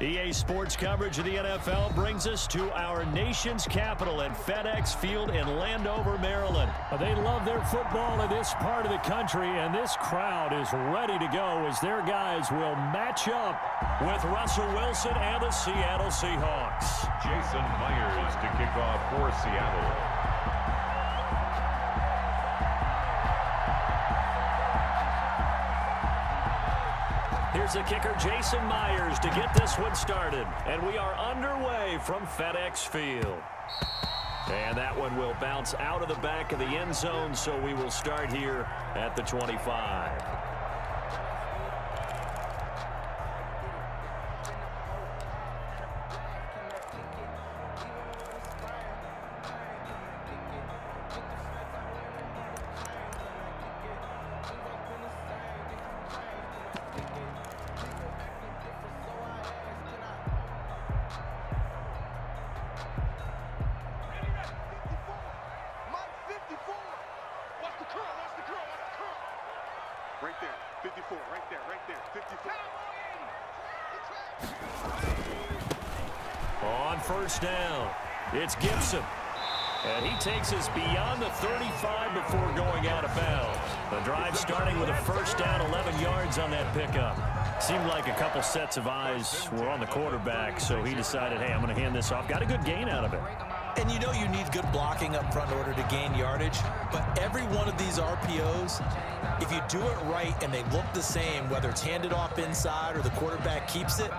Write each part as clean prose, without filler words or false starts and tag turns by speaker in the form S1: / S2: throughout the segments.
S1: EA Sports coverage of the NFL brings us to our nation's capital at FedEx Field in Landover, Maryland.
S2: They love their football in this part of the country, and this crowd is ready to go as their guys will match up with Russell Wilson and the Seattle Seahawks.
S3: Jason Myers to kick off for Seattle.
S1: Here's the kicker, Jason Myers, to get this one started. And we are underway from FedEx Field. And that one will bounce out of the back of the end zone, so we will start here at the 25.
S4: Right there, 54, right there, 54.
S1: On first down, it's Gibson. And he takes us beyond the 35 before going out of bounds. The drive starting with a first down, 11 yards on that pickup. Seemed like a couple sets of eyes were on the quarterback, so he decided, hey, I'm going to hand this off. Got a good gain out of it.
S5: And you know you need good blocking up front in order to gain yardage, but every one of these RPOs, if you do it right and they look the same, whether it's handed off inside or the quarterback keeps it,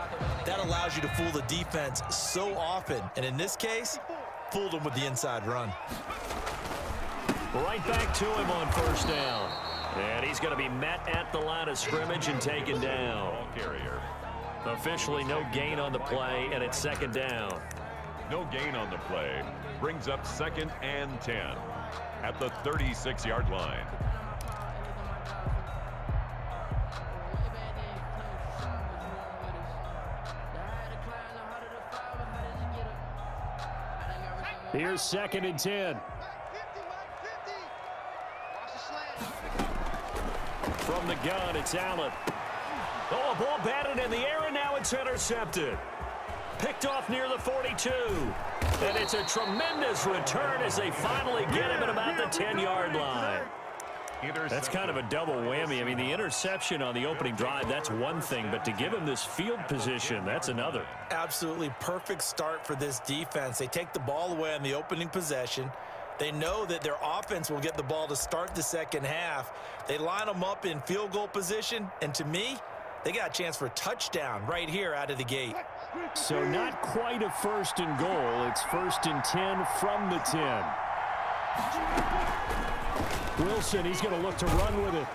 S5: that allows you to fool the defense so often. And in this case, fooled them with the inside run.
S1: Right back to him on first down. And he's going to be met at the line of scrimmage and taken down.
S3: Carrier.
S1: Officially no gain on the play, and it's second down.
S3: No gain on the play. Brings up 2nd and 10 at the 36-yard line.
S2: Here's 2nd and 10.
S1: From the gun, it's Allen. Oh, a ball batted in the air, and now it's intercepted. Picked off near the 42. And it's a tremendous return as they finally get him at about the 10-yard line. That's kind of a double whammy. I mean, the interception on the opening drive, that's one thing. But to give him this field position, that's another.
S5: Absolutely perfect start for this defense. They take the ball away on the opening possession. They know that their offense will get the ball to start the second half. They line them up in field goal position. And to me, they got a chance for a touchdown right here out of the gate.
S2: So not quite a 1st and goal. It's 1st and 10 from the 10. Wilson, he's going to look to run with it.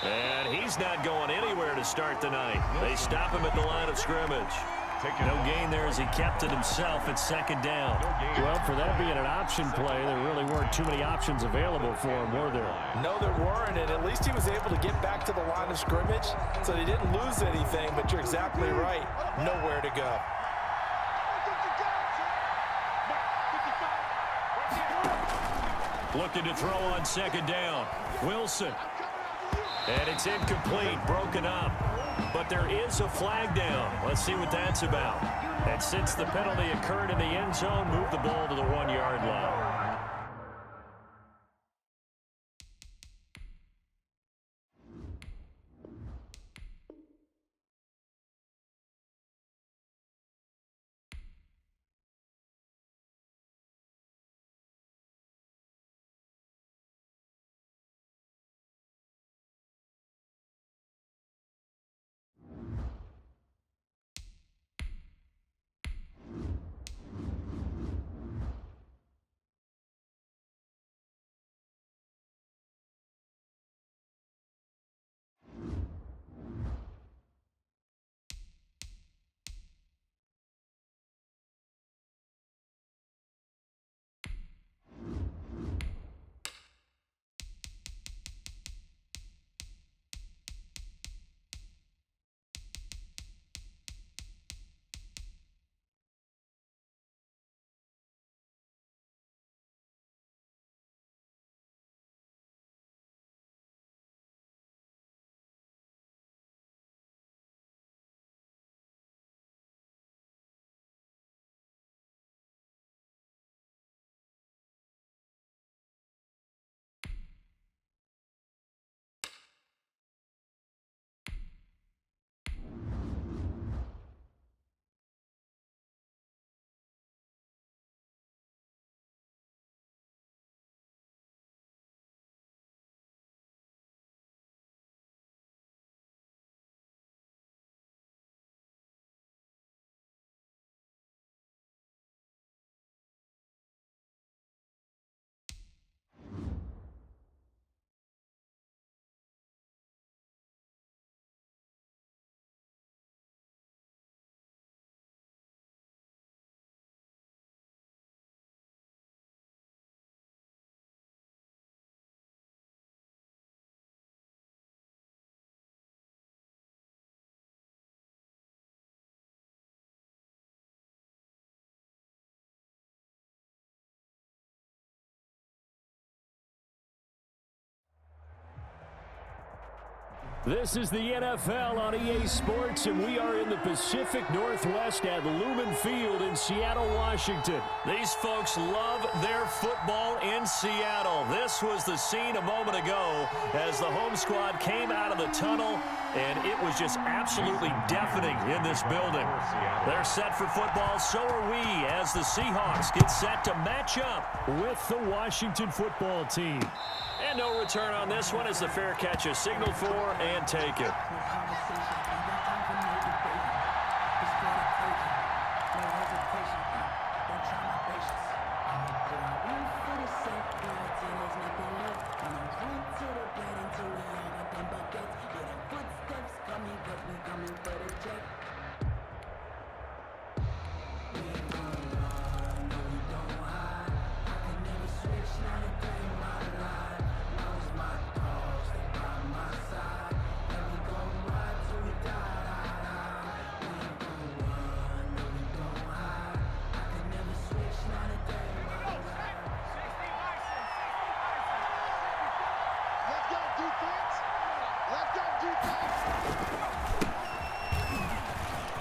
S1: And he's not going anywhere to start the night. They stop him at the line of scrimmage. No gain there as he kept it himself at 2nd down.
S2: Well, for that being an option play, there really weren't too many options available for him, were there?
S5: No, there weren't, and at least he was able to get back to the line of scrimmage, so they didn't lose anything, but you're exactly right. Nowhere to go.
S1: Looking to throw on 2nd down. Wilson. And it's incomplete, broken up. But there is a flag down. Let's see what that's about. And since the penalty occurred in the end zone, move the ball to the 1-yard line.
S2: This is the NFL on EA Sports, and we are in the Pacific Northwest at Lumen Field in Seattle, Washington.
S1: These folks love their football in Seattle. This was the scene a moment ago as the home squad came out of the tunnel, and it was just absolutely deafening in this building. They're set for football, so are we, as the Seahawks get set to match up
S2: with the Washington football team.
S1: And no return on this one as the fair catch is signaled for and taken.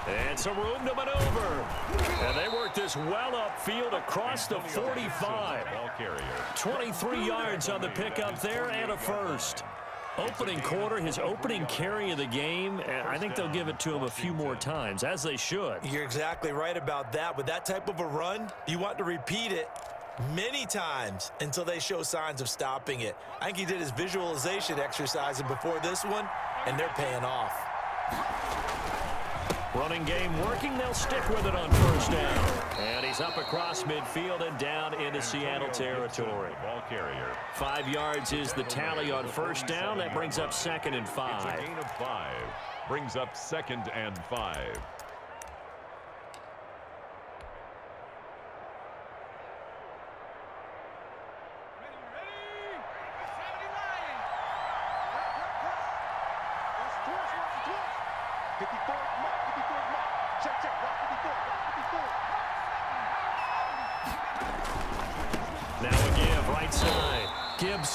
S1: And some room to maneuver. And they work this well upfield across the 45. 23 yards on the pickup there and a first. Opening quarter, his opening carry of the game, and I think they'll give it to him a few more times, as they should.
S5: You're exactly right about that. With that type of a run, you want to repeat it many times until they show signs of stopping it. I think he did his visualization exercise before this one, and they're paying off.
S1: Running game working. They'll stick with it on first down. And he's up across midfield and down into Seattle territory. 5 yards is the tally on first down. That brings up 2nd and 5.
S3: It's a gain of 5. Brings up 2nd and 5.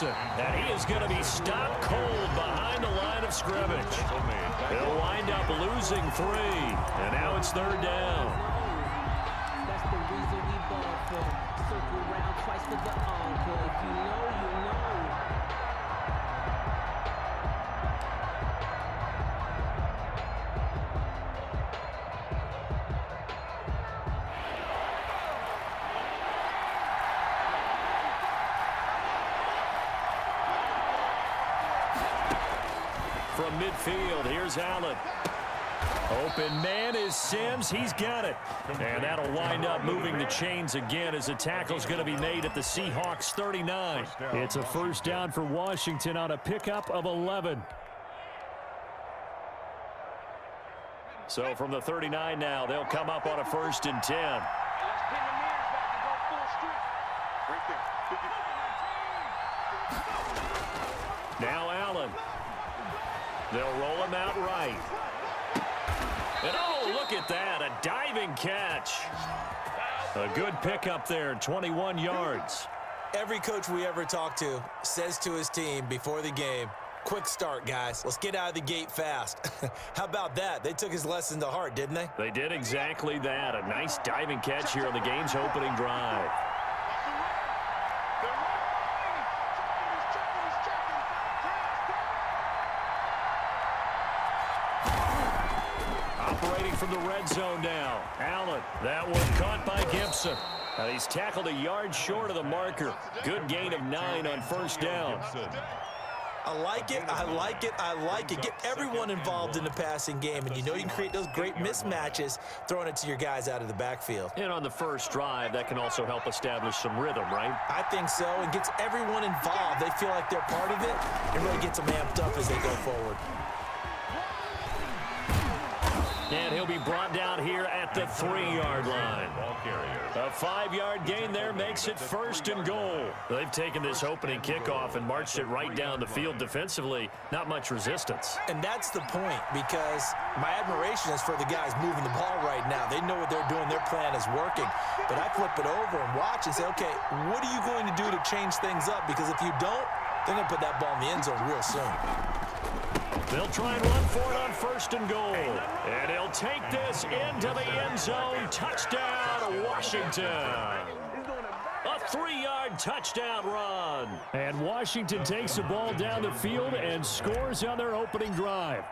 S2: And he is going to be stopped cold behind the line of scrimmage. He'll wind up losing 3. And now it's 3rd down.
S6: That's the reason we ball for. Circle around twice for the encore. If you know, you know.
S2: From midfield, here's Allen. Open man is Sims. He's got it. And that'll wind up moving the chains again as the tackle's going to be made at the Seahawks 39. It's a first down for Washington on a pickup of 11. So from the 39 now, they'll come up on a 1st and 10. Now Allen. They'll roll him out right. And oh, look at that, a diving catch. A good pickup there, 21 yards.
S5: Every coach we ever talk to says to his team before the game, quick start, guys. Let's get out of the gate fast. How about that? They took his lesson to heart, didn't they?
S2: They did exactly that. A nice diving catch here on the game's opening drive. Operating from the red zone now. Allen, that one caught by Gibson. He's tackled a yard short of the marker. Good gain of 9 on first down.
S5: I like it, I like it, I like it. Get everyone involved in the passing game, and you know you can create those great mismatches throwing it to your guys out of the backfield.
S2: And on the first drive, that can also help establish some rhythm, right?
S5: I think so. It gets everyone involved. They feel like they're part of it, and really gets them amped up as they go forward.
S2: And he'll be brought down here at the 3-yard line. A 5-yard gain there makes it 1st and goal. They've taken this opening kickoff and marched it right down the field defensively. Not much resistance.
S5: And that's the point, because my admiration is for the guys moving the ball right now. They know what they're doing. Their plan is working. But I flip it over and watch and say, okay, what are you going to do to change things up? Because if you don't, they're going to put that ball in the end zone real soon.
S2: They'll try and run for it on 1st and goal. And he'll take this into the end zone. Touchdown, Washington. A 3-yard touchdown run. And Washington takes the ball down the field and scores on their opening drive.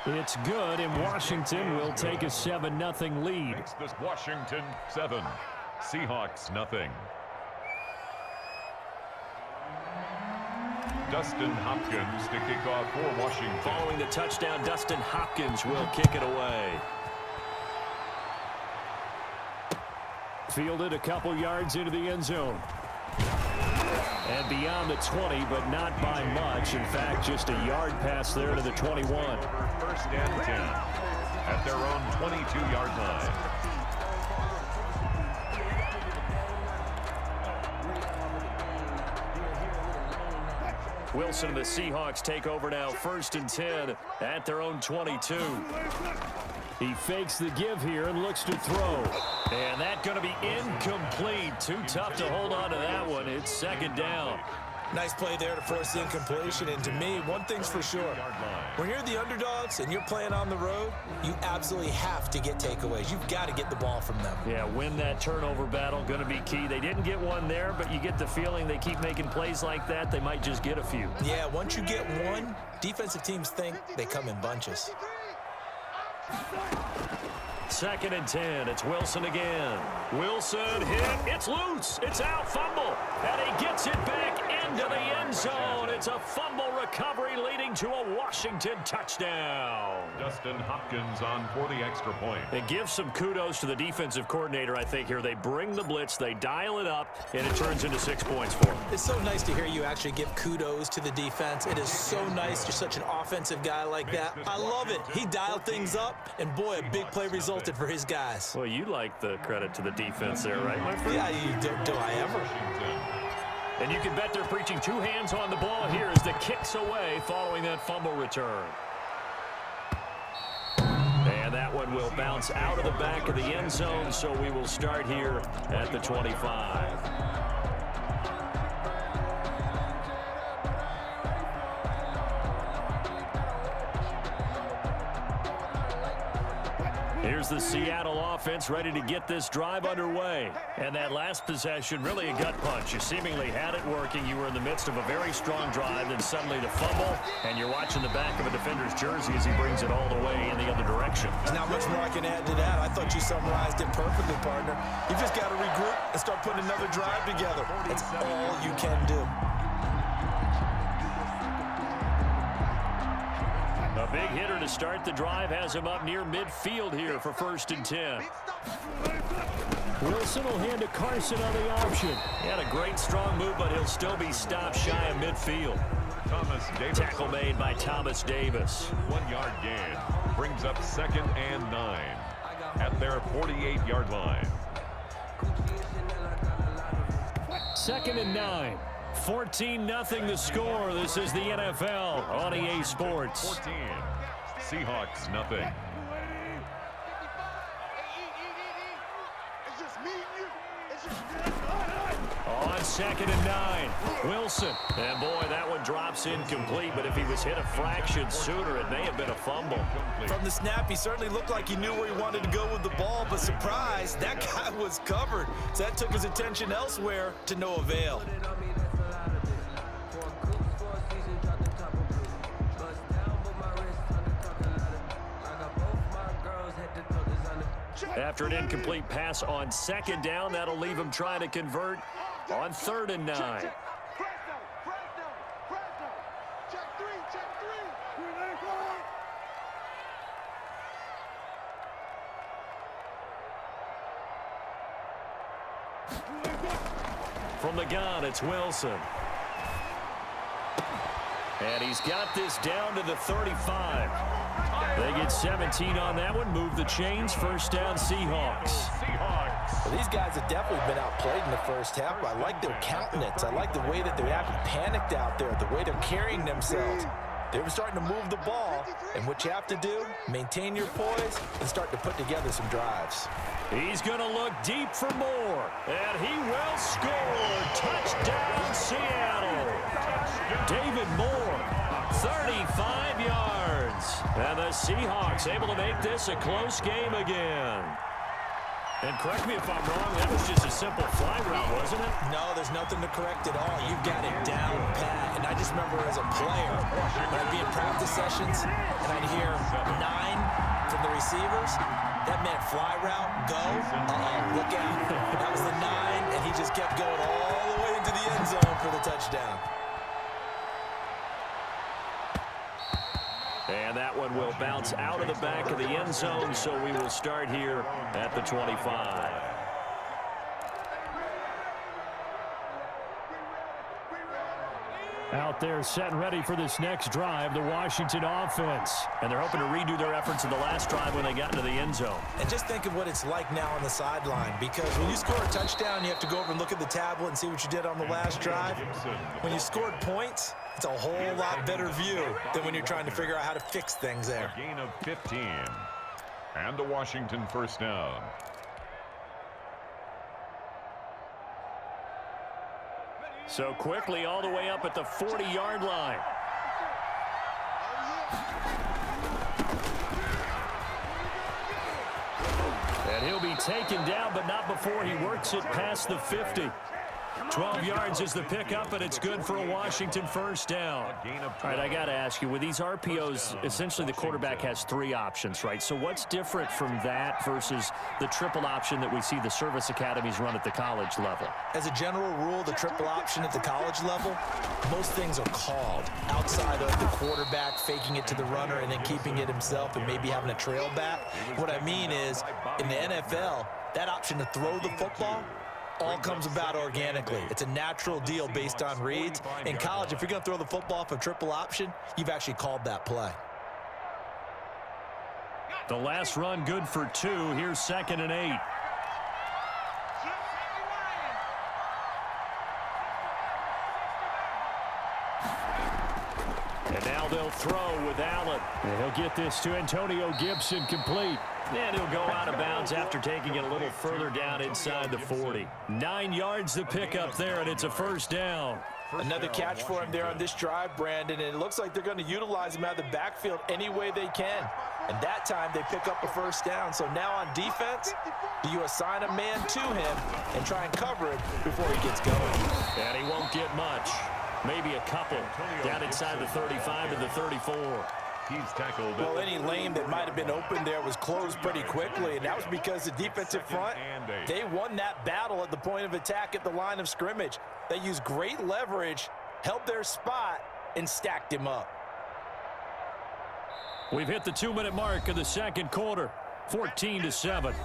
S2: It's good, and Washington will take a 7-0 lead.
S3: Makes this Washington 7, Seahawks nothing. Dustin Hopkins to kick off for Washington.
S2: Following the touchdown, Dustin Hopkins will kick it away. Fielded a couple yards into the end zone. And beyond the 20, but not by much. In fact, just a yard pass there to the 21.
S3: 1st and 10 at their own 22-yard line.
S2: Wilson and the Seahawks take over now, 1st and 10 at their own 22. He fakes the give here and looks to throw. And that's going to be incomplete. Too tough to hold on to that one. It's 2nd down.
S5: Nice play there to force the incompletion. And to me, one thing's for sure. When you're the underdogs and you're playing on the road, you absolutely have to get takeaways. You've got to get the ball from them.
S2: Yeah, win that turnover battle, going to be key. They didn't get one there, but you get the feeling they keep making plays like that, they might just get a few.
S5: Yeah, once you get one, defensive teams think they come in bunches.
S2: 2nd and 10. It's Wilson again. Wilson hit. It's loose. It's out. Fumble. And he gets it back into the end zone. It's a fumble recovery leading to a Washington touchdown.
S3: Dustin Hopkins on for the extra point.
S2: It gives some kudos to the defensive coordinator, I think, here. They bring the blitz, they dial it up, and it turns into 6 points for them.
S5: It's so nice to hear you actually give kudos to the defense. It is so nice. You're such an offensive guy like that. I love it. He dialed things up, and boy, a big play resulted for his guys.
S2: Well, you like the credit to the defense there, right, my friend?
S5: Yeah, do I ever?
S2: And you can bet they're preaching 2 hands on the ball here as the kick's away following that fumble return. And that one will bounce out of the back of the end zone, so we will start here at the 25. Here's the Seattle offense ready to get this drive underway. And that last possession, really a gut punch. You seemingly had it working. You were in the midst of a very strong drive, then suddenly the fumble, and you're watching the back of a defender's jersey as he brings it all the way in the other direction.
S5: There's not much more I can add to that. I thought you summarized it perfectly, partner. You just got to regroup and start putting another drive together. That's all you can do.
S2: A big hitter to start the drive has him up near midfield here for 1st and 10. Wilson will hand to Carson on the option. He had a great strong move, but he'll still be stopped shy of midfield.
S3: Thomas Davis.
S2: Tackle made by Thomas Davis.
S3: 1-yard gain brings up 2nd and 9 at their 48-yard line.
S2: 2nd and 9. 14-0 the score. This is the NFL on EA Sports.
S3: 14. Seahawks nothing.
S2: On 2nd and 9, Wilson. And boy, that one drops incomplete, but if he was hit a fraction sooner, it may have been a fumble.
S5: From the snap, he certainly looked like he knew where he wanted to go with the ball, but surprise, that guy was covered. So that took his attention elsewhere to no avail.
S2: After an incomplete pass on 2nd down, that'll leave him trying to convert on 3rd and 9. From the gun, it's Wilson. And he's got this down to the 35. They get 17 on that one. Move the chains. 1st down, Seahawks.
S5: Well, these guys have definitely been outplayed in the first half, but I like their countenance. I like the way that they're acting panicked out there, the way they're carrying themselves. They were starting to move the ball, and what you have to do, maintain your poise and start to put together some drives.
S2: He's going to look deep for more, and he will score. Touchdown, Seattle. David Moore, 35 yards. And the Seahawks able to make this a close game again. And correct me if I'm wrong, that was just a simple fly route, wasn't it?
S5: No, there's nothing to correct at all. You've got it down pat. And I just remember as a player, when I'd be in practice sessions, and I'd hear 9 from the receivers, that meant fly route, go, look out. That was the 9, and he just kept going all the way into the end zone for the touchdown.
S2: And that one will bounce out of the back of the end zone, so we will start here at the 25. Out there set and ready for this next drive, the Washington offense. And they're hoping to redo their efforts in the last drive when they got into the end zone.
S5: And just think of what it's like now on the sideline, because when you score a touchdown, you have to go over and look at the tablet and see what you did on the last drive. When you scored points, it's a whole lot better view than when you're trying to figure out how to fix things there.
S3: A gain of 15. And a Washington first down.
S2: So quickly all the way up at the 40-yard line. And he'll be taken down, but not before he works it past the 50. 12 yards is the pickup, and it's good for a Washington first down. All right, I got to ask you, with these RPOs, essentially the quarterback has 3 options, right? So what's different from that versus the triple option that we see the service academies run at the college level?
S5: As a general rule, the triple option at the college level, most things are called outside of the quarterback faking it to the runner and then keeping it himself and maybe having a trail back. What I mean is, in the NFL, that option to throw the football all comes about organically. It's a natural deal based on reads. In college, if you're going to throw the football for triple option, you've actually called that play.
S2: The last run good for 2. Here's 2nd and 8. And now they'll throw with Allen. And he'll get this to Antonio Gibson complete. And he'll go out of bounds after taking it a little further down inside the 40. 9 yards to pick up there, and it's a first down.
S5: Another catch for him there on this drive, Brandon, and it looks like they're going to utilize him out of the backfield any way they can. And that time they pick up a first down. So now on defense, do you assign a man to him and try and cover it before he gets going?
S2: And he won't get much. Maybe a couple down inside the 35 and the 34.
S3: He's tackled.
S5: Well, any lane that might have been open there was closed pretty quickly, and that was because the defensive front, they won that battle at the point of attack at the line of scrimmage. They used great leverage, held their spot, and stacked him up.
S2: We've hit the 2-minute mark of the second quarter, 14-7.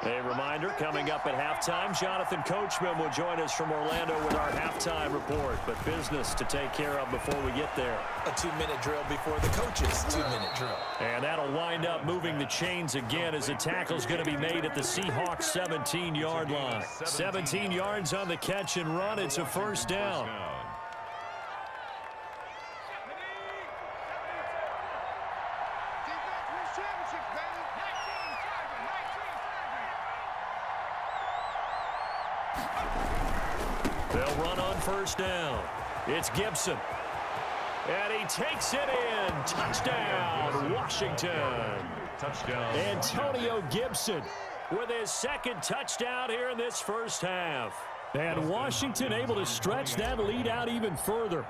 S2: A reminder, coming up at halftime, Jonathan Coachman will join us from Orlando with our halftime report. But business to take care of before we get there.
S5: A 2-minute drill before the coach's 2-minute drill.
S2: And that'll wind up moving the chains again as a tackle's going to be made at the Seahawks 17-yard line. 17 yards on the catch and run. It's a first down. They'll run on first down. It's Gibson. And he takes it in. Touchdown, Washington.
S3: Touchdown.
S2: Antonio Gibson with his 2nd touchdown here in this first half. And Washington able to stretch that lead out even further.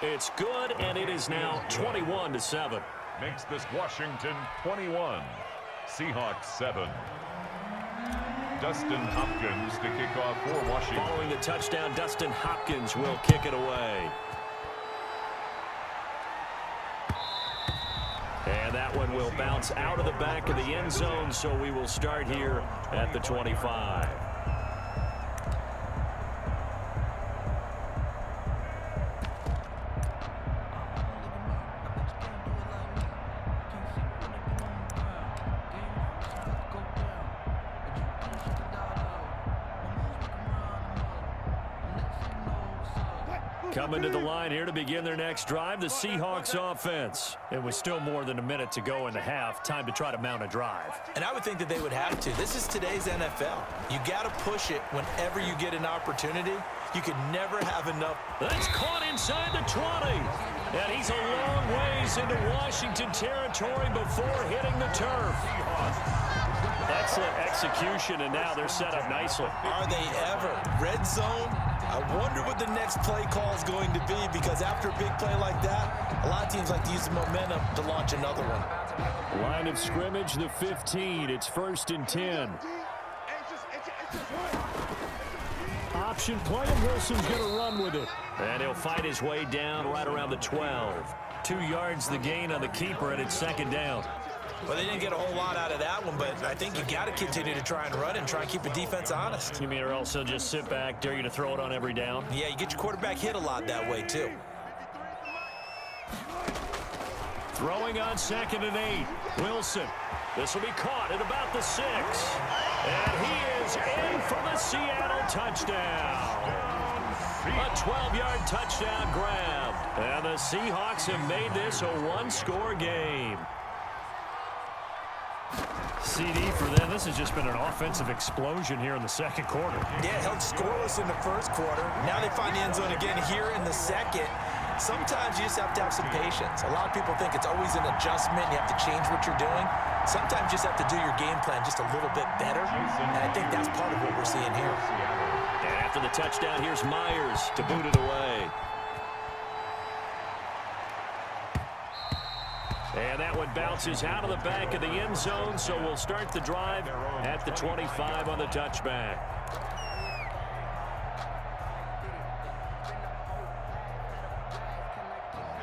S2: It's good, and it is now 21-7.
S3: Makes this Washington 21. Seahawks 7. Dustin Hopkins to kick off for Washington.
S2: Following the touchdown, Dustin Hopkins will kick it away. And that one will bounce out of the back of the end zone, so we will start here at the 25. Coming to the line here to begin their next drive, the Seahawks offense. It was still more than a minute to go in the half. Time to try to mount a drive.
S5: And I would think that they would have to. This is today's NFL. You got to push it whenever you get an opportunity. You can never have enough.
S2: That's caught inside the 20. And he's a long ways into Washington territory before hitting the turf. Excellent execution, and now they're set up nicely.
S5: Are they ever? Red zone? I wonder what the next play call is going to be, because after a big play like that, a lot of teams like to use the momentum to launch another one.
S2: Line of scrimmage, the 15. It's 1st and 10. Option play, and Wilson's going to run with it. And he'll fight his way down right around the 12. 2 yards the gain on the keeper, and it's 2nd down.
S5: Well, they didn't get a whole lot out of that one, but I think you got to continue to try and run and try and keep the defense honest.
S2: You mean or else he'll just sit back, dare you to throw it on every down?
S5: Yeah, you get your quarterback hit a lot that way, too.
S2: Throwing on 2nd and 8. Wilson. This will be caught at about the 6. And he is in for the Seattle touchdown. A 12-yard touchdown grab. And the Seahawks have made this a one-score game. CD for them. This has just been an offensive explosion here in the 2nd quarter.
S5: Yeah, held scoreless in the 1st quarter. Now they find the end zone again here in the 2nd. Sometimes you just have to have some patience. A lot of people think it's always an adjustment. You have to change what you're doing. Sometimes you just have to do your game plan just a little bit better. And I think that's part of what we're seeing here.
S1: And after the touchdown, here's Myers to boot it away. And that one bounces out of the back of the end zone, so we'll start the drive at the 25 on the touchback.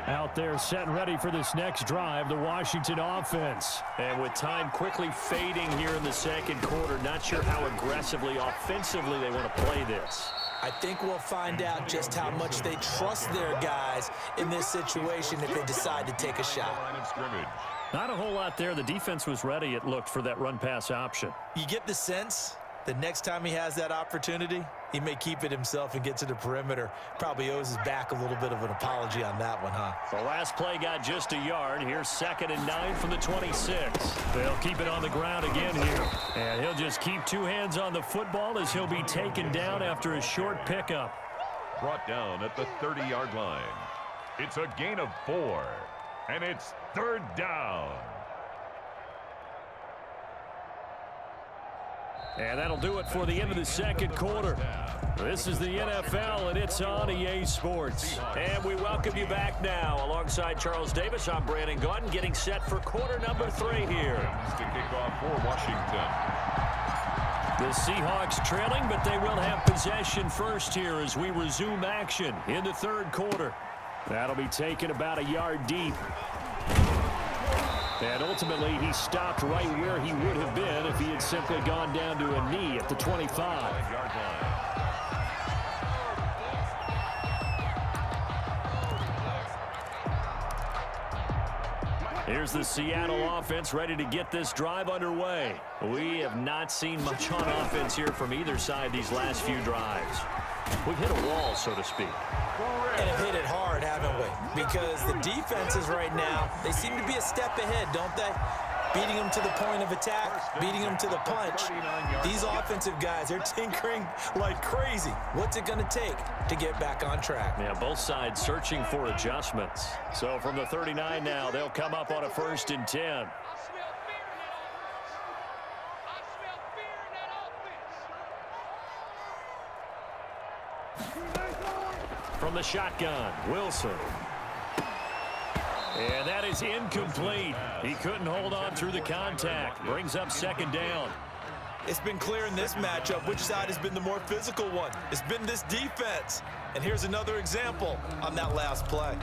S2: Out there set and ready for this next drive, the Washington offense.
S1: And with time quickly fading here in the 2nd quarter, not sure how aggressively, offensively they want to play this.
S5: I think we'll find out just how much they trust their guys in this situation if they decide to take a shot.
S2: Not a whole lot there. The defense was ready, it looked, for that run-pass option.
S5: You get the sense that next time he has that opportunity, he may keep it himself and get to the perimeter. Probably owes his back a little bit of an apology on that one, huh?
S2: The last play got just a yard. Here's 2nd and 9 from the 26. They'll keep it on the ground again here. And he'll just keep 2 hands on the football as he'll be taken down after a short pickup.
S3: Brought down at the 30-yard line. It's a gain of 4, and it's 3rd down.
S2: And that'll do it for the end of the 2nd quarter. This is the NFL, and it's on EA Sports.
S1: And we welcome you back now. Alongside Charles Davis, I'm Brandon Gaudin, getting set for quarter number 3 here.
S3: To kick off for Washington.
S2: The Seahawks trailing, but they will have possession first here as we resume action in the 3rd quarter. That'll be taken about a yard deep. And ultimately, he stopped right where he would have been if he had simply gone down to a knee at the 25. Here's the Seattle offense ready to get this drive underway. We have not seen much on offense here from either side these last few drives. We've hit a wall, so to speak.
S5: And have hit it hard, haven't we? Because the defenses right now, they seem to be a step ahead, don't they? Beating them to the point of attack, beating them to the punch. These offensive guys, they're tinkering like crazy. What's it going to take to get back on track?
S2: Yeah, both sides searching for adjustments. So from the 39 now, they'll come up on a 1st and 10. From the shotgun, Wilson. And that is incomplete. He couldn't hold on through the contact. Brings up 2nd down.
S5: It's been clear in this matchup which side has been the more physical one. It's been this defense. And here's another example on that last play.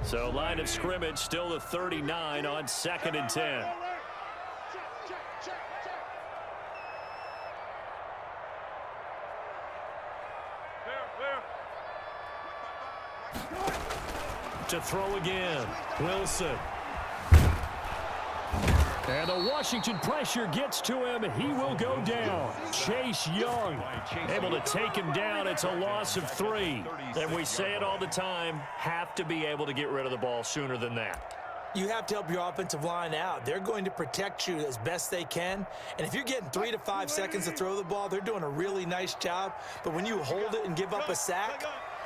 S2: So line of scrimmage still the 39 on 2nd and 10. To throw again, Wilson. And the Washington pressure gets to him. He will go down. Chase Young able to take him down. It's a loss of 3. And we say it all the time, have to be able to get rid of the ball sooner than that.
S5: You have to help your offensive line out. They're going to protect you as best they can. And if you're getting 3 to 5 seconds to throw the ball, they're doing a really nice job. But when you hold it and give up a sack,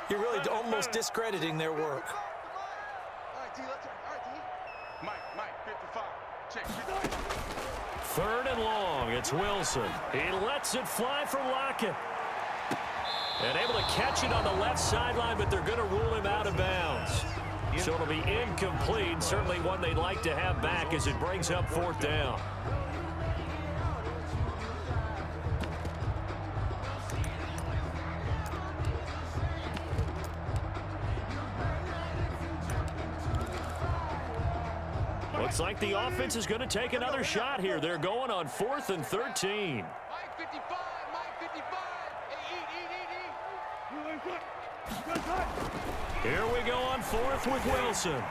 S5: you're really almost discrediting their work.
S1: Third and long. It's Wilson. He lets it fly for Lockett. And able to catch it on the left sideline, but they're going to rule him out of bounds. So it'll be incomplete. Certainly one they'd like to have back as it brings up 4th down. Looks like the offense is going to take another shot here. They're going on 4th and 13. Here we go on 4th with Wilson.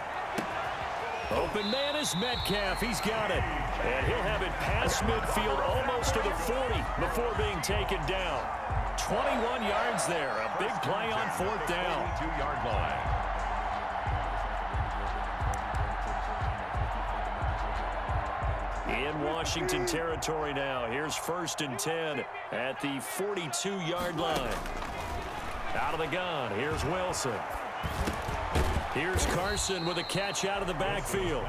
S1: Open man is Metcalf. He's got it. And he'll have it past midfield almost to the 40 before being taken down. 21 yards there. A big play on 4th down.
S3: 42-yard line.
S1: In Washington territory now. Here's 1st and 10 at the 42-yard line. Out of the gun. Here's Wilson. Here's Carson with a catch out of the backfield.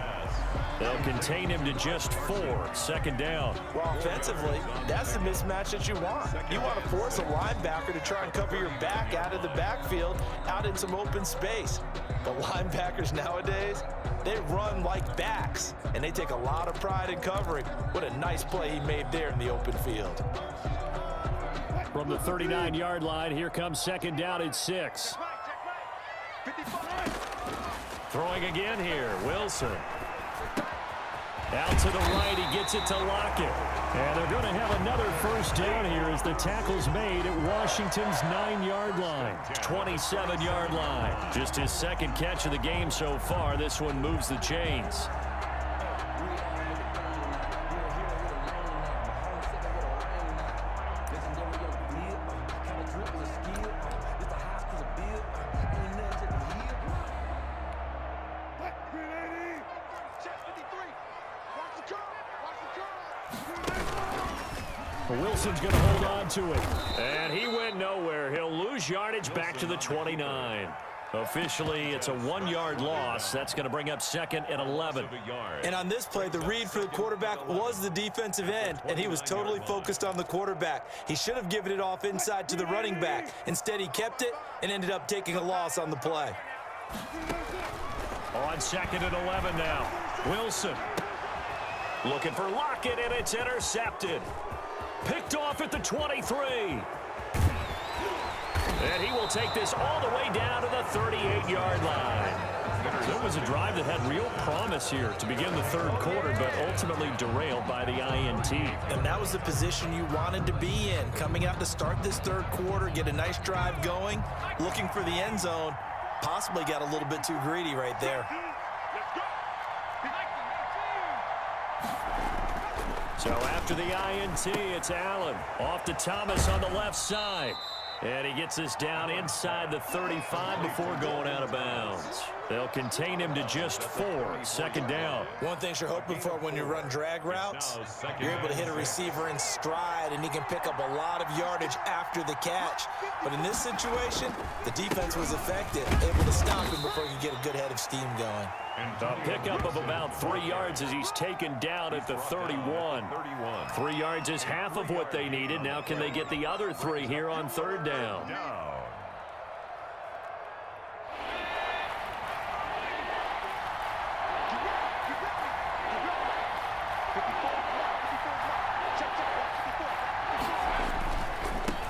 S1: They'll contain him to just 4. 2nd down.
S5: Well, offensively, that's the mismatch that you want. You want to force a linebacker to try and cover your back out of the backfield, out in some open space. But linebackers nowadays, they run like backs, and they take a lot of pride in covering. What a nice play he made there in the open field.
S2: From the 39-yard line, here comes 2nd down at 6.
S1: Throwing again here, Wilson. Out to the right, he gets it to Lockett.
S2: And they're going to have another 1st down here as the tackle's made at Washington's 9-yard line.
S1: 27-yard line. Just his 2nd catch of the game so far. This one moves the chains.
S2: Wilson's going to hold on to it.
S1: And he went nowhere. He'll lose yardage back to the 29. Officially, it's a 1-yard loss. That's going to bring up 2nd and 11.
S5: And on this play, the read for the quarterback was the defensive end, and he was totally focused on the quarterback. He should have given it off inside to the running back. Instead, he kept it and ended up taking a loss on the play.
S1: On 2nd and 11 now. Wilson looking for Lockett, and it's intercepted. Picked off at the 23. And he will take this all the way down to the 38-yard line.
S2: It was a drive that had real promise here to begin the 3rd quarter, but ultimately derailed by the INT.
S5: And that was the position you wanted to be in. Coming out to start this 3rd quarter, get a nice drive going, looking for the end zone. Possibly got a little bit too greedy right there.
S1: So after the INT, it's Allen. Off to Thomas on the left side. And he gets this down inside the 35 before going out of bounds. They'll contain him to just 4. 2nd down.
S5: One thing you're hoping for when you run drag routes, you're able to hit a receiver in stride, and he can pick up a lot of yardage after the catch. But in this situation, the defense was effective, able to stop him before he could get a good head of steam going.
S1: A pickup of about 3 yards as he's taken down at the 31. 3 yards is half of what they needed. Now can they get the other 3 here on 3rd down?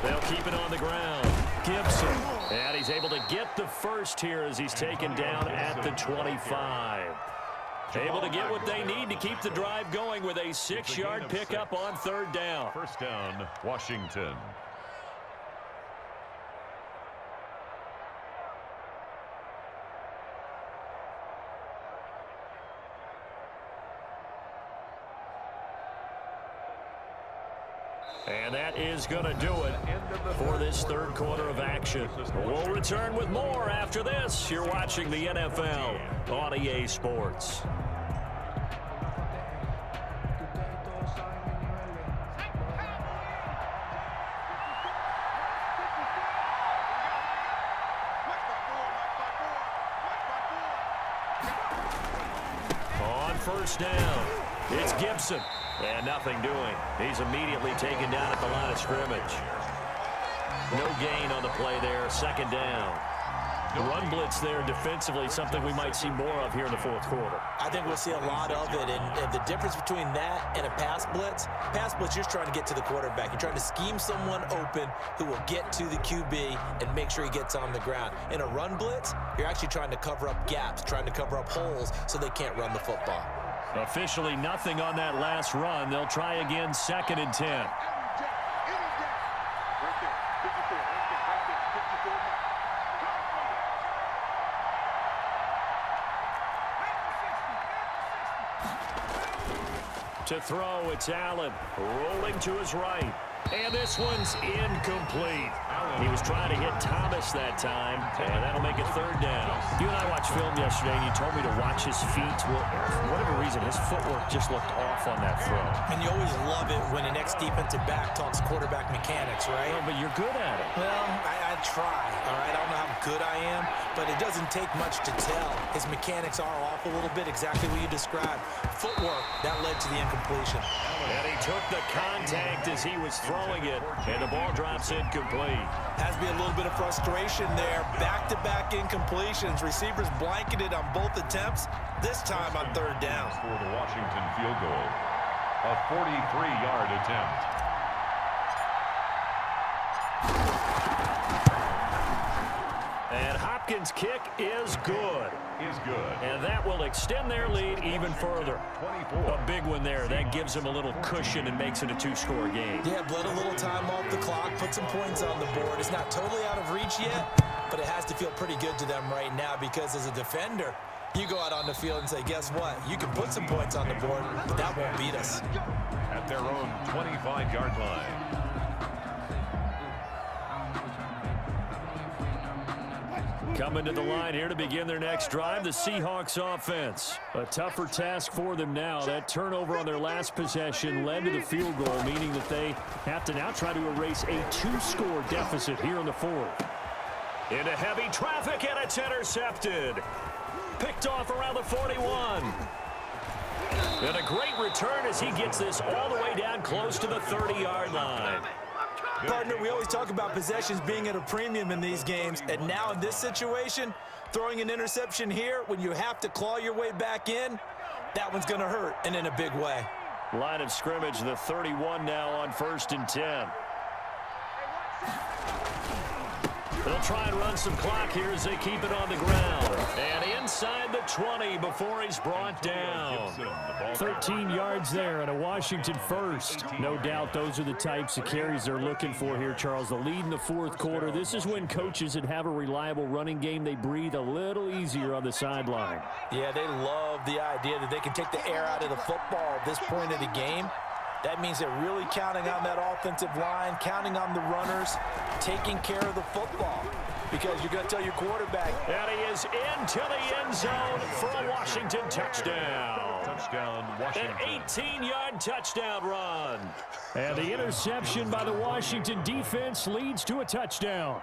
S1: They'll keep it on the ground. Gibson. And he's able to get the 1st here as he's taken down at the 25. Able to get what they need to keep the drive going with a 6-yard pickup on 3rd down.
S3: 1st down, Washington.
S2: And that is going to do it for this third quarter of action. We'll return with more after this. You're watching the NFL on EA Sports. On first down, it's Gibson. And nothing doing. He's immediately taken down at the line of scrimmage. No gain on the play there. Second down. The run blitz there defensively, something we might see more of here in the fourth quarter.
S5: I think we'll see a lot of it, and the difference between that and a pass blitz, you're just trying to get to the quarterback. You're trying to scheme someone open who will get to the QB and make sure he gets on the ground. In a run blitz, you're actually trying to cover up gaps, trying to cover up holes so they can't run the football.
S2: Officially nothing on that last run. They'll try again, 2nd and 10.
S4: Right there, 54, right there, 54
S2: To throw, it's Allen, rolling to his right. And this one's incomplete. He was trying to hit Thomas that time, and that'll make it 3rd down. You and I watched film yesterday, and you told me to watch his feet. Well, for whatever reason, his footwork just looked off on that throw.
S5: And you always love it when an ex-defensive back talks quarterback mechanics, right?
S2: Well, but you're good at it.
S5: Well, I try, all right? I don't know how good I am, but it doesn't take much to tell. His mechanics are off a little bit, exactly what you described. Footwork, that led to the incompletion.
S2: And he took the contact as he was throwing it, and the ball drops incomplete.
S5: Has to be a little bit of frustration there. Back-to-back incompletions. Receivers blanketed on both attempts, this time on 3rd down.
S3: For the Washington field goal, a 43-yard attempt.
S2: And Hopkins' kick is good. And that will extend their lead even further.
S3: 24.
S2: A big one there. That gives them a little cushion and makes it a 2-score game.
S5: Yeah, bled a little time off the clock, put some points on the board. It's not totally out of reach yet, but it has to feel pretty good to them right now because as a defender, you go out on the field and say, guess what? You can put some points on the board, but that won't beat us.
S3: At their own 25-yard line.
S2: Coming to the line here to begin their next drive, the Seahawks offense. A tougher task for them now. That turnover on their last possession led to the field goal, meaning that they have to now try to erase a 2-score deficit here in the 4th. Into heavy traffic, and it's intercepted. Picked off around the 41. And a great return as he gets this all the way down close to the 30-yard line.
S5: Partner, we always talk about possessions being at a premium in these games, and now in this situation, throwing an interception here when you have to claw your way back in, that one's going to hurt, and in a big way.
S2: Line of scrimmage, the 31 now on 1st and 10. They'll try and run some clock here as they keep it on the ground. And inside the 20 before he's brought down. 13 yards there and a Washington first. No doubt those are the types of carries they're looking for here, Charles. The lead in the 4th quarter. This is when coaches that have a reliable running game, they breathe a little easier on the sideline.
S5: Yeah, they love the idea that they can take the air out of the football at this point of the game. That means they're really counting on that offensive line, counting on the runners, taking care of the football. Because you're going to tell your quarterback.
S2: And he is into the end zone for a Washington touchdown.
S3: Touchdown, Washington.
S2: An 18-yard touchdown run. And the interception by the Washington defense leads to a touchdown.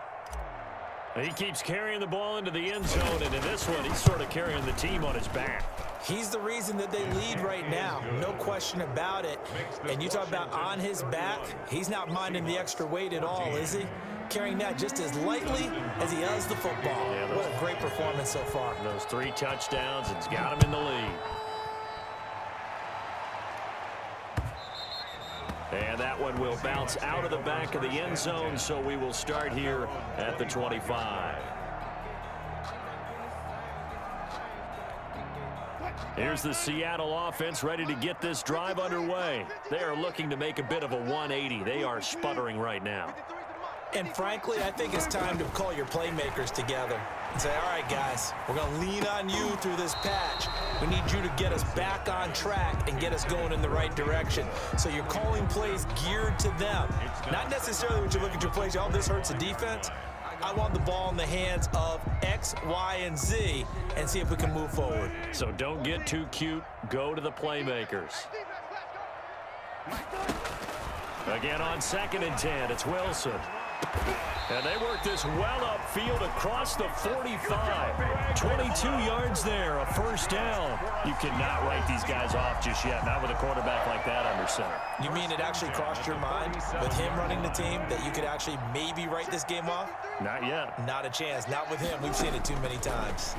S2: He keeps carrying the ball into the end zone, and in this one, he's sort of carrying the team on his back.
S5: He's the reason that they lead right now, no question about it. And you talk about on his back, he's not minding the extra weight at all, is he? Carrying that just as lightly as he does the football.
S2: Yeah,
S5: what a great performance so far.
S2: Those 3 touchdowns, it's got him in the lead. And that one will bounce out of the back of the end zone, so we will start here at the 25. Here's the Seattle offense ready to get this drive underway. They are looking to make a bit of a 180. They are sputtering right now.
S5: And frankly, I think it's time to call your playmakers together. and say, all right, guys, we're going to lean on you through this patch. We need you to get us back on track and get us going in the right direction. So you're calling plays geared to them. Not necessarily when you look at your plays, oh, this hurts the defense. I want the ball in the hands of X, Y, and Z and see if we can move forward.
S2: So don't get too cute. Go to the playmakers. Again on 2nd and 10, it's Wilson. And they work this well upfield across the 45. 22 yards there, a first down. You cannot write these guys off just yet, not with a quarterback like that under center.
S5: You mean it actually crossed your mind with him running the team that you could actually maybe write this game off?
S2: Not yet.
S5: Not a chance. Not with him. We've seen it too many times.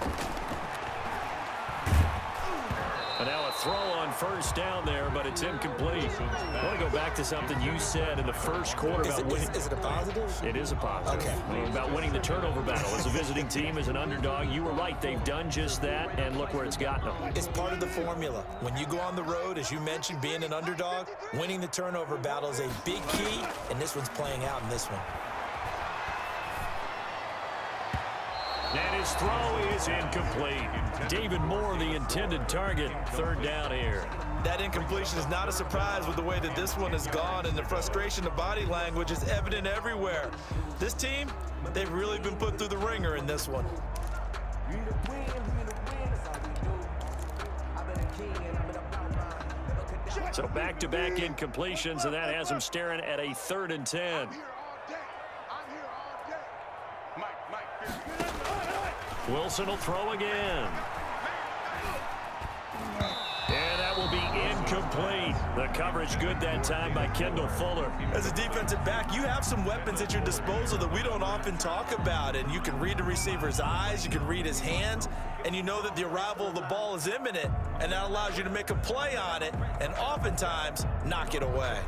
S2: And now a throw on first down there, but it's incomplete. I want to go back to something you said in the first quarter about winning.
S5: Is it a positive?
S2: It is a positive.
S5: Okay.
S2: About winning the turnover battle. As a visiting team, as an underdog, you were right. They've done just that, and look where it's gotten them.
S5: It's part of the formula. When you go on the road, as you mentioned, being an underdog, winning the turnover battle is a big key, and this one's playing out in this one.
S2: And his throw is incomplete. David Moore, the intended target. 3rd down here.
S5: That incompletion is not a surprise with the way that this one has gone, and the frustration, the body language is evident everywhere. This team, they've really been put through the ringer in this one.
S2: So back-to-back incompletions, and that has him staring at a 3rd and 10. Wilson will throw again. And that will be incomplete. The coverage good that time by Kendall Fuller.
S5: As a defensive back, you have some weapons at your disposal that we don't often talk about. And you can read the receiver's eyes, you can read his hands, and you know that the arrival of the ball is imminent. And that allows you to make a play on it and oftentimes knock it away.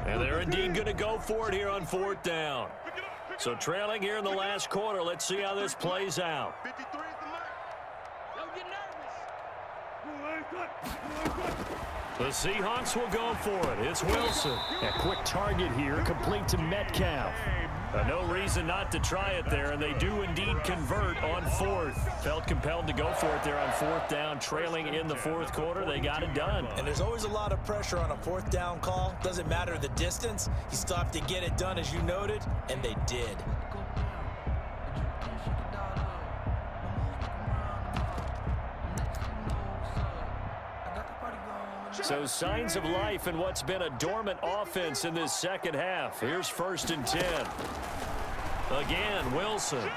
S2: And they're indeed going to go for it here on 4th down. So trailing here in the last quarter. Let's see how this plays out. The Seahawks will go for it. It's Wilson. A quick target here, complete to Metcalf. No reason not to try it there, and they do indeed convert on 4th. Felt compelled to go for it there on 4th down, trailing in the 4th quarter. They got it done.
S5: And there's always a lot of pressure on a 4th down call. Doesn't matter the distance. You still have to get it done, as you noted, and they did.
S2: So signs of life in what's been a dormant offense in this second half. Here's 1st and 10. Again, Wilson.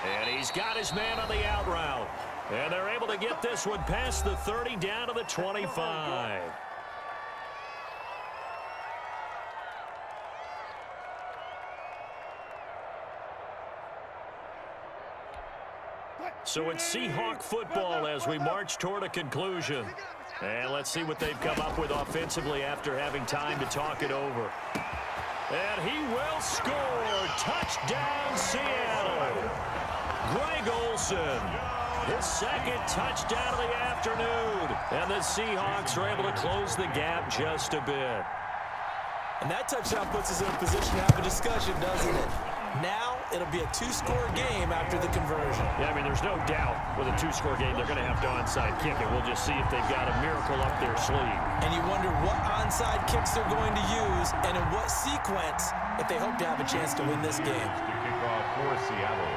S2: And he's got his man on the out route. And they're able to get this one past the 30 down to the 25. So it's Seahawk football as we march toward a conclusion. And let's see what they've come up with offensively after having time to talk it over. And he will score. Touchdown, Seattle. Greg Olsen, his 2nd touchdown of the afternoon. And the Seahawks are able to close the gap just a bit.
S5: And that touchdown puts us in a position to have a discussion, doesn't it? Now it'll be a 2-score game after the conversion.
S2: Yeah, I mean, there's no doubt with a 2-score game they're going to have to onside kick it. We'll just see if they've got a miracle up their sleeve.
S5: And you wonder what onside kicks they're going to use and in what sequence if they hope to have a chance to win this game.
S3: To kick off for Seattle.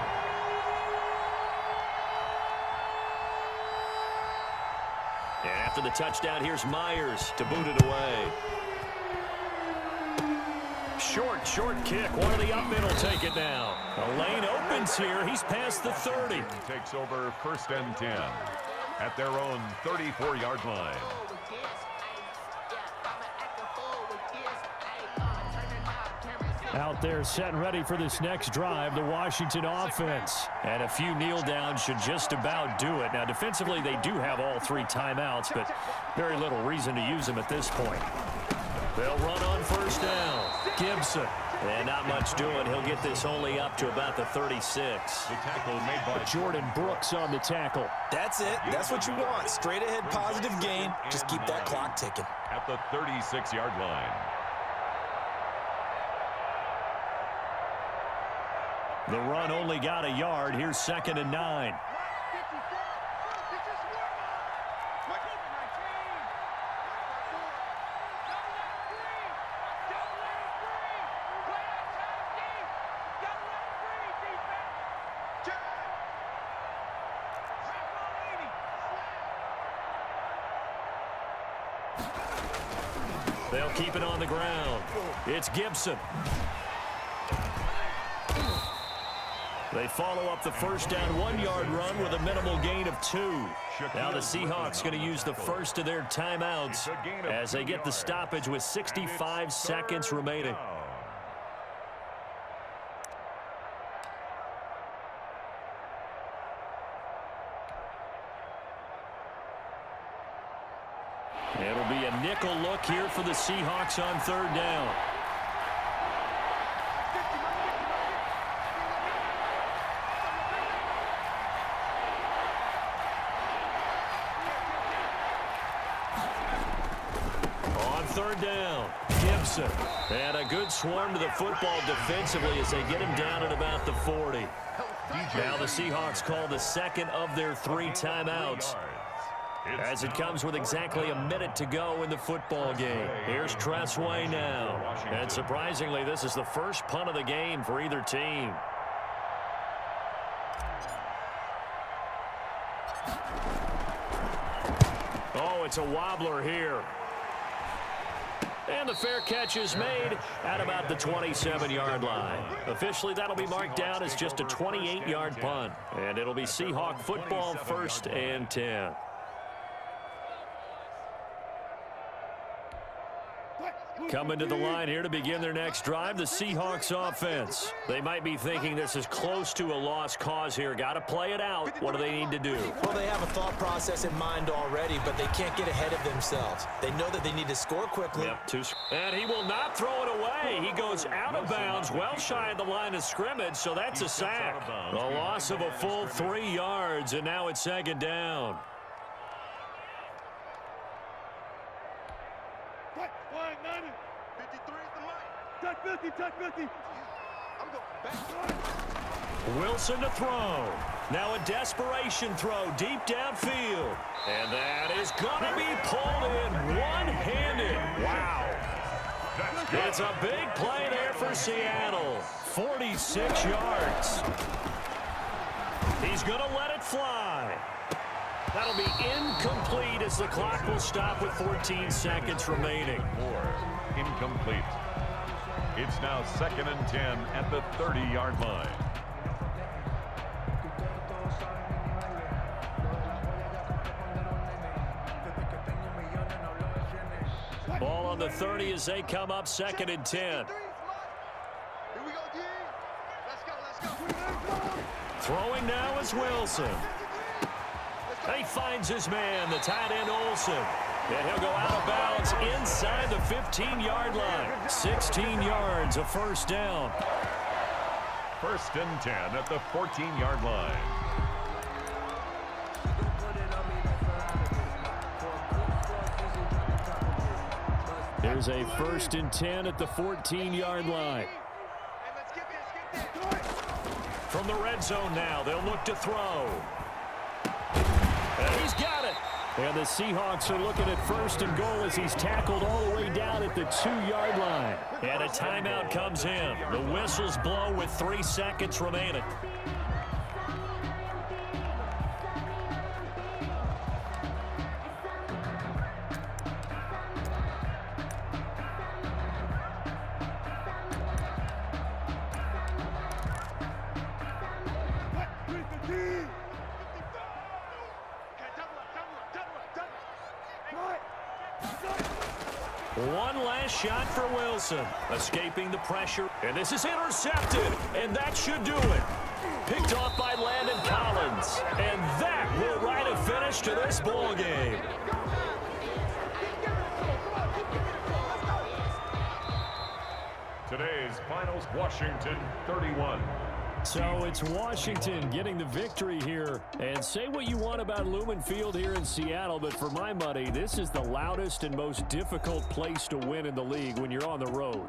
S2: And after the touchdown, here's Myers to boot it away. Short kick. One of the up middle take it now. The lane opens here. He's past the 30.
S3: Takes over 1st and 10 at their own 34-yard line.
S2: Out there set and ready for this next drive, the Washington offense. And a few kneel downs should just about do it. Now, defensively, they do have all 3 timeouts, but very little reason to use them at this point. They'll run on 1st down. Gibson. And not much doing. He'll get this only up to about the 36.
S3: The tackle made by
S2: Jordan Brooks on the tackle.
S5: That's it. That's what you want. Straight ahead positive gain. Just keep that clock ticking.
S3: at the 36-yard line.
S2: The run only got a yard. Here's 2nd and 9. They'll keep it on the ground. It's Gibson. They follow up the first down 1-yard run with a minimal gain of 2. Now the Seahawks going to use the first of their timeouts as they get the stoppage with 65 seconds remaining. It'll be a nickel look here for the Seahawks on 3rd down. On 3rd down, Gibson. And a good swarm to the football defensively as they get him down at about the 40. Now the Seahawks call the second of their 3 timeouts, as it comes with exactly a minute to go in the football game. Here's Tressway now. And surprisingly, this is the first punt of the game for either team. Oh, it's a wobbler here. And the fair catch is made at about the 27-yard line. Officially, that'll be marked down as just a 28-yard punt. And it'll be Seahawk football, 1st and 10. Coming to the line here to begin their next drive, the Seahawks offense. They might be thinking this is close to a lost cause here. Got to play it out. What do they need to do?
S5: Well, they have a thought process in mind already, but they can't get ahead of themselves. They know that they need to score quickly.
S2: Yep, and he will not throw it away. He goes out of bounds, well shy of the line of scrimmage, so that's a sack. A loss of a full 3 yards, and now it's 2nd down. Wilson to throw. Now a desperation throw deep downfield. And that is going to be pulled in one-handed. Wow. It's a big play there for Seattle. 46 yards. He's going to let it fly. That'll be incomplete as the clock will stop with 14 seconds remaining.
S3: Incomplete. It's now 2nd and 10 at the 30-yard line.
S2: Ball on the 30 as they come up 2nd and 10. Throwing now is Wilson. He finds his man, the tight end Olsen. And he'll go out of bounds inside the 15-yard line. 16 yards, a 1st down.
S3: 1st and 10 at the 14-yard line.
S2: There's a 1st and 10 at the 14-yard line. From the red zone now, they'll look to throw. And he's got it. And the Seahawks are looking at 1st and goal as he's tackled all the way down at the 2-yard line. And a timeout comes in. The whistles blow with 3 seconds remaining. One last shot for Wilson, escaping the pressure, and this is intercepted, and that should do it. Picked off by Landon Collins, and that will write a finish to this ball game.
S3: Today's finals, Washington 31.
S2: So it's Washington getting the victory here. And say what you want about Lumen Field here in Seattle, but for my money, this is the loudest and most difficult place to win in the league when you're on the road.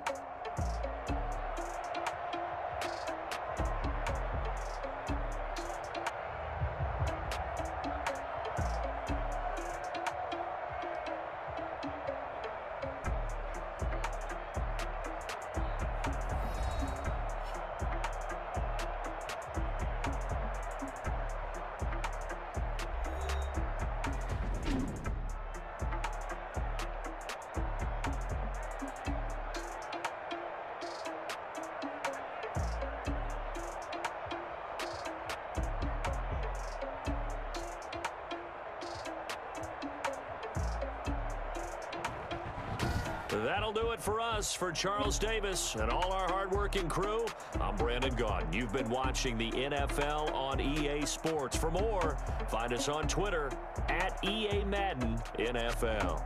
S1: That'll do it for us. For Charles Davis and all our hardworking crew, I'm Brandon Gaudin. You've been watching the NFL on EA Sports. For more, find us on Twitter at EA Madden NFL.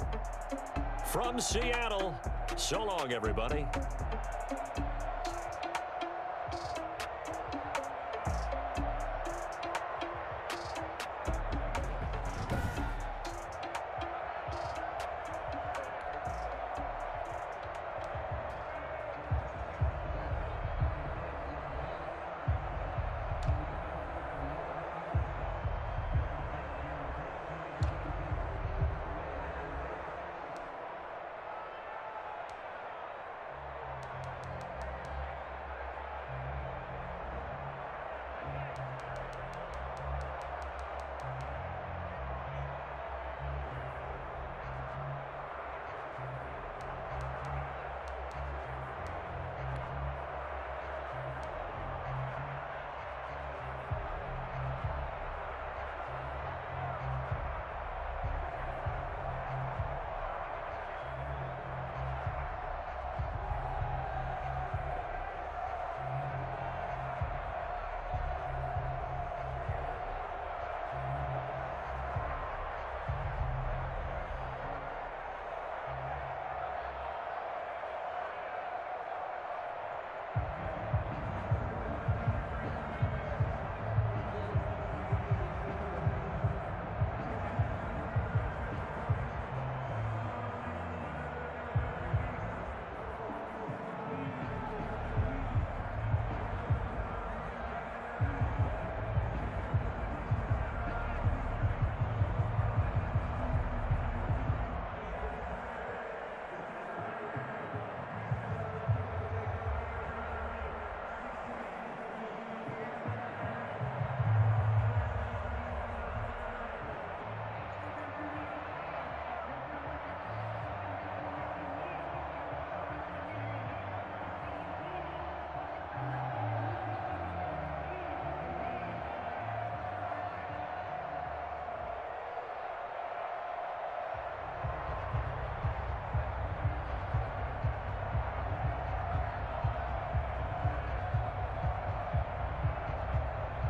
S1: From Seattle, so long, everybody.